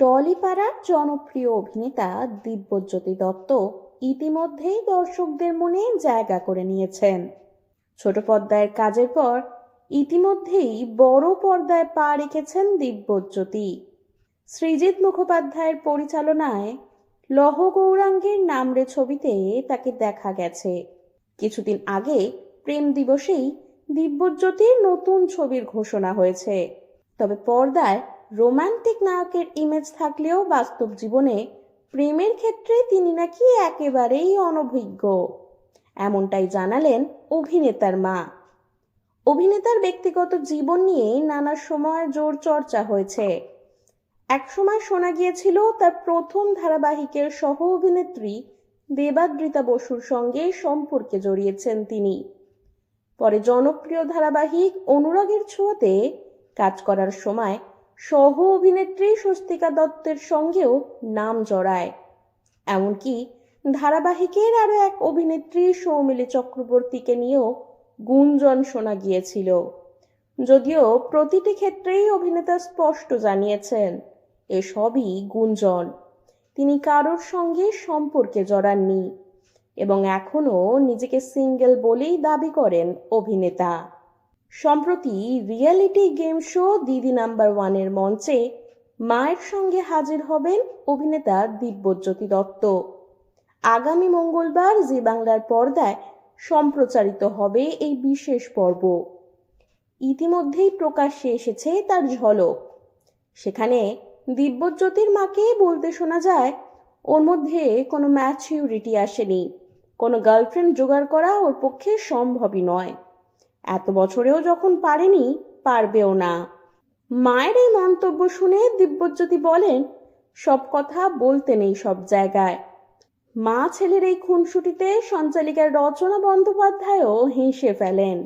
টলিপাড়ার জনপ্রিয় অভিনেতা দিব্যজ্যোতি দত্ত ইতিমধ্যেই দর্শকদের মনে জায়গা করে নিয়েছেন। ছোট পর্দায় কাজের পর ইতিমধ্যেই বড় পর্দায় পা রেখেছেন দিব্যজ্যোতি। সৃজিত মুখোপাধ্যায়ের পরিচালনায় লহ গৌরাঙ্গের নামরে ছবিতে তাকে দেখা গেছে। কিছুদিন আগে প্রেম দিবসেই দিব্যজ্যোতির নতুন ছবির ঘোষণা হয়েছে। তবে পর্দায় রোমান্টিক নায়কের ইমেজ থাকলেও বাস্তব জীবনে প্রেমের ক্ষেত্রে তিনি নাকি একেবারেই অনভিজ্ঞ, এমনটাই জানালেন অভিনেতার মা। অভিনেতার ব্যক্তিগত জীবন নিয়ে নানা সময় জোর চর্চা হয়েছে। একসময় শোনা গিয়েছিল তার প্রথম ধারাবাহিকের সহ অভিনেত্রী দেবাদ্রিতা বসুর সঙ্গে সম্পর্কে জড়িয়েছেন তিনি। পরে জনপ্রিয় ধারাবাহিক অনুরাগের ছোঁয়াতে কাজ করার সময় সহ অভিনেত্রী স্বস্তিকা দত্তের সঙ্গেও নাম জড়ায়। এমনকি ধারাবাহিকের আরো এক অভিনেত্রী সৌমিলি চক্রবর্তীকে নিয়েও গুঞ্জন শোনা গিয়েছিল। যদিও প্রতিটি ক্ষেত্রেই অভিনেতা স্পষ্ট জানিয়েছেন এসবই গুঞ্জন, তিনি কারোর সঙ্গে সম্পর্কে জড়াননি এবং এখনো নিজেকে সিঙ্গেল বলেই দাবি করেন অভিনেতা। সম্প্রতি রিয়েলিটি গেম শো দিদি নাম্বার 1-এর মঞ্চে মায়ের সঙ্গে হাজির হবেন অভিনেতা দিব্যজ্যোতি দত্ত। আগামী মঙ্গলবার জি বাংলার পর্দায় সম্প্রচারিত হবে এই বিশেষ পর্ব। ইতিমধ্যেই প্রকাশ্যে এসেছে তার ঝলক। সেখানে দিব্যজ্যোতির মাকে বলতে শোনা যায় ওর মধ্যে কোনো ম্যাচিউরিটি আসেনি, কোনো গার্লফ্রেন্ড জোগাড় করা ওর পক্ষে সম্ভবই নয়, এত বছরেও যখন পারেনি পারবেও না। মায়ের এই মন্তব্য শুনে দিব্যজ্যোতি বলেন, সব কথা বলতে নেই সব জায়গায়। মা ছেলের এই খুনসুটিতে সঞ্চালিকা রচনা বন্দ্যোপাধ্যায়ও হেসে ফেলেন।